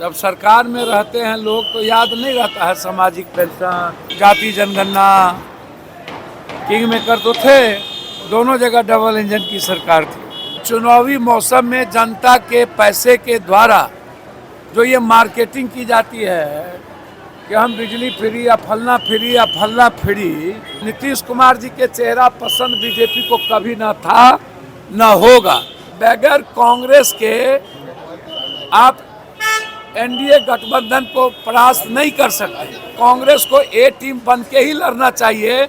जब सरकार में रहते हैं लोग तो याद नहीं रहता है सामाजिक पेंशन, जाति जनगणना। किंग मेकर तो थे, दोनों जगह डबल इंजन की सरकार थी। चुनावी मौसम में जनता के पैसे के द्वारा जो ये मार्केटिंग की जाती है कि हम बिजली फ्री या फलना फ्री या फलना फ्री, नीतीश कुमार जी के चेहरा पसंद बीजेपी को कभी ना था न होगा। बगैर कांग्रेस के आप एनडीए गठबंधन को परास्त नहीं कर सकते। कांग्रेस को ए टीम बन के ही लड़ना चाहिए,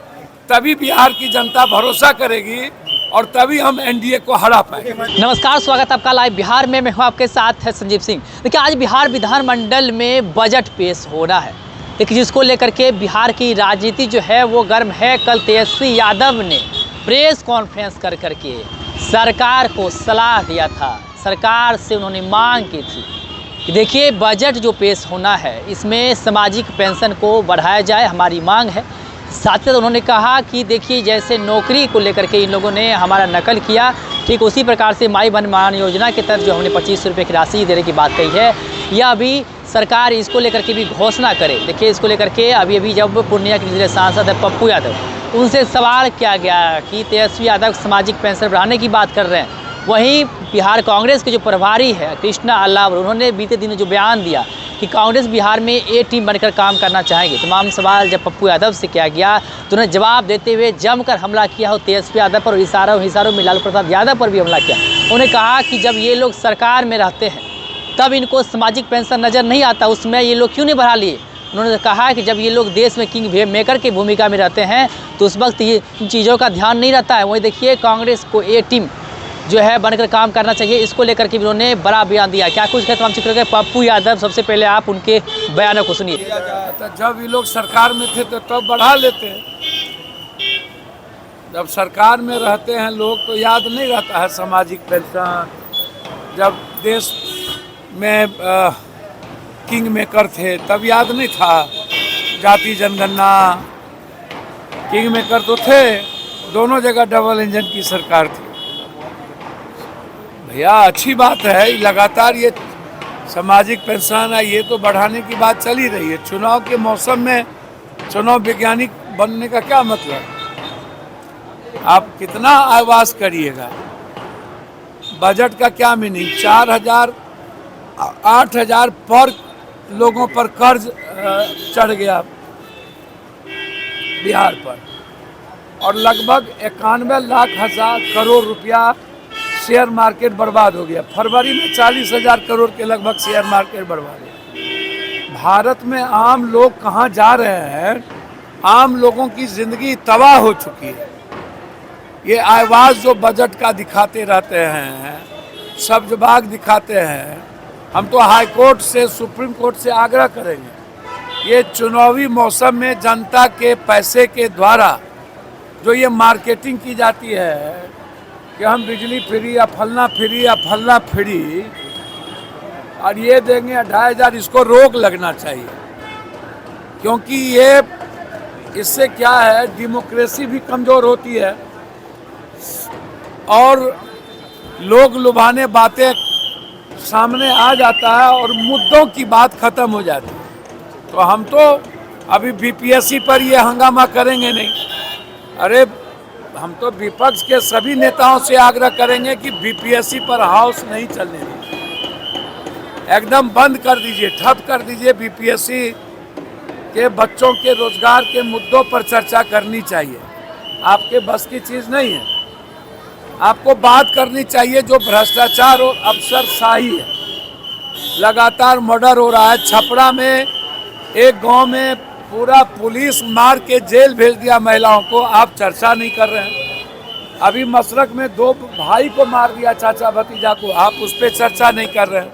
तभी बिहार की जनता भरोसा करेगी और तभी हम एनडीए को हरा पाएंगे। नमस्कार, स्वागत है आपका लाइव बिहार में। मैं हूं आपके साथ है संजीव सिंह। देखिए, आज बिहार विधानमंडल में बजट पेश हो रहा है, देखिए जिसको लेकर के बिहार की राजनीति जो है वो गर्म है। कल तेजस्वी यादव ने प्रेस कॉन्फ्रेंस कर करके सरकार को सलाह दिया था, सरकार से उन्होंने मांग की थी कि देखिए बजट जो पेश होना है इसमें सामाजिक पेंशन को बढ़ाया जाए, हमारी मांग है। साथ ही उन्होंने कहा कि देखिए जैसे नौकरी को लेकर के इन लोगों ने हमारा नकल किया, ठीक उसी प्रकार से माई बहन मान योजना के तहत जो हमने 2500 रुपये की राशि देने की बात कही है, यह अभी सरकार इसको लेकर के भी घोषणा करे। देखिए इसको लेकर के अभी जब पूर्णिया के जिले सांसद है पप्पू यादव, उनसे सवाल किया गया कि तेजस्वी यादव सामाजिक पेंशन बढ़ाने की बात कर रहे हैं। वहीं बिहार कांग्रेस के जो प्रभारी है कृष्णा अल्लावर, उन्होंने बीते दिनों जो बयान दिया कि कांग्रेस बिहार में ए टीम बनकर काम करना चाहेगी। तमाम सवाल जब पप्पू यादव से किया गया तो उन्हें जवाब देते हुए जमकर हमला किया हो तेजस्वी यादव पर, और इशारों में लालू प्रसाद यादव पर भी हमला किया। उन्होंने कहा कि जब ये लोग सरकार में रहते हैं तब इनको सामाजिक पेंशन नज़र नहीं आता, उसमें ये लोग क्यों नहीं बढ़ा लिए। उन्होंने कहा कि जब ये लोग देश में किंग मेकर की भूमिका में रहते हैं तो उस वक्त ये इन चीज़ों का ध्यान नहीं रहता है। वहीं देखिए कांग्रेस को ए टीम जो है बनकर काम करना चाहिए, इसको लेकर के उन्होंने बड़ा बयान दिया। क्या कुछ है तमाम चित्र के पप्पू यादव, सबसे पहले आप उनके बयानों को सुनिए। तो जब ये लोग सरकार में थे तो तब बढ़ा लेते हैं, जब सरकार में रहते हैं लोग तो याद नहीं रहता है सामाजिक पेंशन। जब देश में किंग मेकर थे तब याद नहीं था जाति जनगणना। किंग मेकर तो थे, दोनों जगह डबल इंजन की सरकार थी। भैया अच्छी बात है, लगातार ये सामाजिक पेंशन है ये तो बढ़ाने की बात चली रही है। चुनाव के मौसम में चुनाव वैज्ञानिक बनने का क्या मतलब? आप कितना आवाज करिएगा? बजट का क्या मीनिंग? 4,000 8,000 पर लोगों पर कर्ज चढ़ गया बिहार पर, और लगभग 91 लाख करोड़ रुपया शेयर मार्केट बर्बाद हो गया। फरवरी में 40,000 करोड़ के लगभग शेयर मार्केट बर्बाद है। भारत में आम लोग कहाँ जा रहे हैं? आम लोगों की जिंदगी तबाह हो चुकी है। ये आवाज़ जो बजट का दिखाते रहते हैं, सब्जबाग दिखाते हैं, हम तो हाई कोर्ट से सुप्रीम कोर्ट से आग्रह करेंगे, ये चुनावी मौसम में जनता के पैसे के द्वारा जो ये मार्केटिंग की जाती है कि हम बिजली फ्री या फलना फ्री और ये देंगे 2,500, इसको रोक लगना चाहिए। क्योंकि ये इससे क्या है, डेमोक्रेसी भी कमज़ोर होती है और लोग लुभाने बातें सामने आ जाता है और मुद्दों की बात ख़त्म हो जाती है। तो हम तो अभी बीपीएससी पर ये हंगामा करेंगे नहीं। अरे हम तो विपक्ष के सभी नेताओं से आग्रह करेंगे कि बीपीएससी पर हाउस नहीं चलने दीजिए, एकदम बंद कर दीजिए, ठप कर दीजिए। बीपीएससी के बच्चों के रोजगार के मुद्दों पर चर्चा करनी चाहिए। आपके बस की चीज़ नहीं है, आपको बात करनी चाहिए जो भ्रष्टाचार और अफसरशाही है। लगातार मर्डर हो रहा है। छपरा में एक गांव में पूरा पुलिस मार के जेल भेज दिया महिलाओं को, आप चर्चा नहीं कर रहे हैं। अभी मसरक में 2 भाई को मार दिया, चाचा भतीजा को, आप उस पर चर्चा नहीं कर रहे हैं।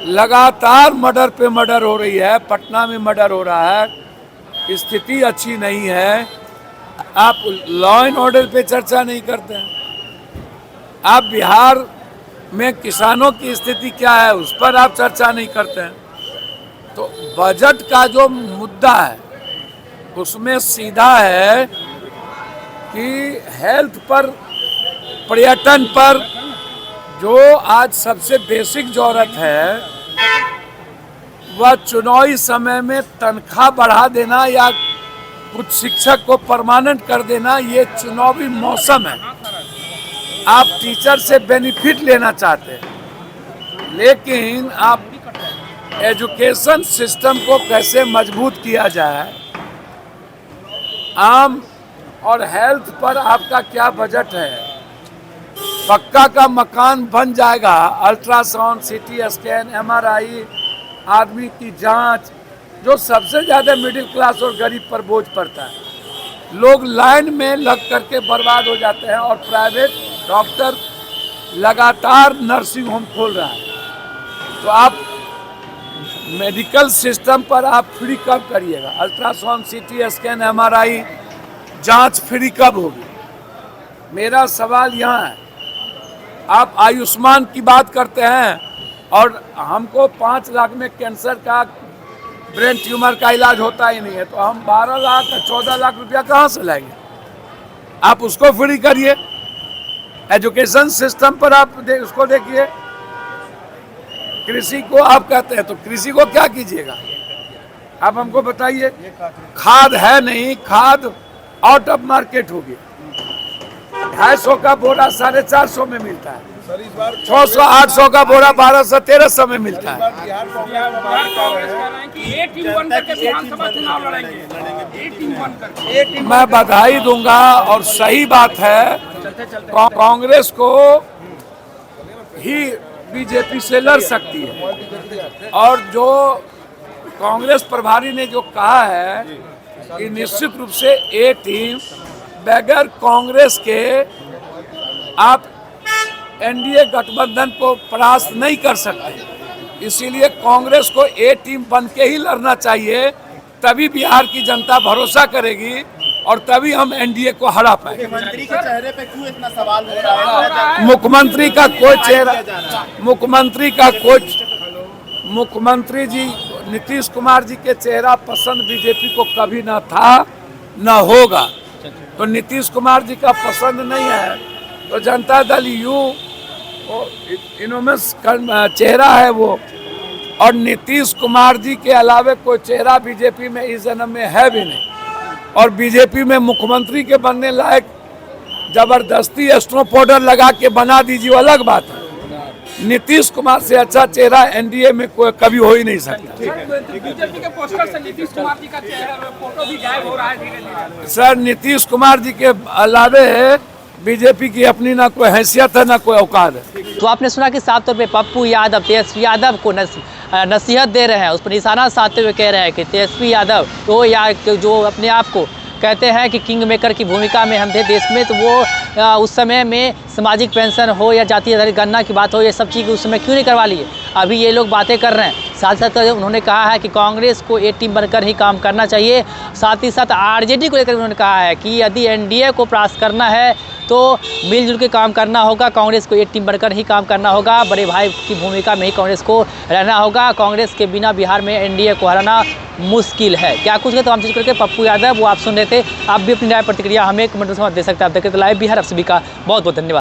लगातार मर्डर पे मर्डर हो रही है, पटना में मर्डर हो रहा है, स्थिति अच्छी नहीं है। आप लॉ एंड ऑर्डर पे चर्चा नहीं करते हैं। आप बिहार में किसानों की स्थिति क्या है उस पर आप चर्चा नहीं करते हैं। तो बजट का जो मुद्दा है उसमें सीधा है कि हेल्थ पर, पर्यटन पर जो आज सबसे बेसिक ज़रूरत है वह चुनावी समय में तनख्वाह बढ़ा देना या कुछ शिक्षक को परमानेंट कर देना, ये चुनावी मौसम है। आप टीचर से बेनिफिट लेना चाहते हैं, लेकिन आप एजुकेशन सिस्टम को कैसे मजबूत किया जाए, आम और हेल्थ पर आपका क्या बजट है। पक्का का मकान बन जाएगा, अल्ट्रासाउंड, सीटी स्कैन, MRI, आदमी की जांच, जो सबसे ज़्यादा मिडिल क्लास और गरीब पर बोझ पड़ता है। लोग लाइन में लग करके बर्बाद हो जाते हैं और प्राइवेट डॉक्टर लगातार नर्सिंग होम खोल रहा है। तो आप मेडिकल सिस्टम पर आप फ्री कब करिएगा? अल्ट्रासाउंड, सीटी स्कैन, MRI जांच फ्री कब होगी? मेरा सवाल यहाँ है। आप आयुष्मान की बात करते हैं और हमको 5 लाख में कैंसर का, ब्रेन ट्यूमर का इलाज होता ही नहीं है, तो हम 12 लाख 14 लाख रुपया कहाँ से लाएंगे? आप उसको फ्री करिए। एजुकेशन सिस्टम पर आप उसको देखिए। कृषि को आप कहते हैं, तो कृषि को क्या कीजिएगा? आप हमको बताइए। खाद है नहीं, खाद आउट ऑफ मार्केट हो गई। 250 का बोरा 450 में मिलता है, 600 800 का बोरा 1200-1300 में मिलता है। मैं बधाई दूंगा और सही बात है, कांग्रेस को ही बीजेपी से लड़ सकती है। और जो कांग्रेस प्रभारी ने जो कहा है कि निश्चित रूप से ए टीम बगैर कांग्रेस के आप एनडीए गठबंधन को परास्त नहीं कर सकते। इसीलिए कांग्रेस को ए टीम बन के ही लड़ना चाहिए, तभी बिहार की जनता भरोसा करेगी और तभी हम एनडीए को हरा पाएंगे। मुख्यमंत्री के चेहरे पे क्यों इतना सवाल हो रहा है? मुख्यमंत्री का कोई चेहरा, मुख्यमंत्री जी नीतीश कुमार जी के चेहरा पसंद बीजेपी को कभी ना था, न होगा। तो नीतीश कुमार जी का पसंद नहीं है तो जनता दल यू इनोमेस चेहरा है वो, और नीतीश कुमार जी के अलावे कोई चेहरा बीजेपी में इस जन्म में है भी नहीं। और बीजेपी में मुख्यमंत्री के बनने लायक जबरदस्ती स्नो पाउडर लगा के बना दीजिए, अलग बात है। नीतीश कुमार से अच्छा चेहरा एनडीए में कोई कभी हो ही नहीं सकता। बीजेपी के पोस्टर से नीतीश कुमार जी का चेहरा फोटो भी गायब हो रहा है धीरे-धीरे। सर, नीतीश कुमार जी के अलावे बीजेपी की अपनी ना कोई हैसियत है ना कोई औकात है। तो आपने सुना कि साफ तौर पे पप्पू यादव तेजस्वी यादव को नसीहत दे रहे हैं, उस पर निशाना साधते हुए कह रहे हैं कि तेजस्वी यादव तो या जो अपने आप को कहते हैं कि किंग मेकर की भूमिका में हम थे देश में, तो वो उस समय में सामाजिक पेंशन हो या जाति आधारित गणना की बात हो, ये सब चीज़ उस समय क्यों नहीं करवा लिए? अभी ये लोग बातें कर रहे हैं। साथ साथ उन्होंने कहा है कि कांग्रेस को ए टीम बनकर ही काम करना चाहिए। साथ ही साथ आरजेडी को लेकर उन्होंने कहा है कि यदि एनडीए को परास्त करना है तो मिलजुल के काम करना होगा, कांग्रेस को एक टीम बनकर ही काम करना होगा, बड़े भाई की भूमिका में ही कांग्रेस को रहना होगा। कांग्रेस के बिना बिहार में एनडीए को हराना मुश्किल है। क्या कुछ है तो हम चीज़ करके पप्पू यादव वो आप सुन रहे थे। आप भी अपनी राय प्रतिक्रिया हमें कमेंट में दे सकते हैं। आप देखते लाइव बिहार, आप सभी का बहुत बहुत धन्यवाद।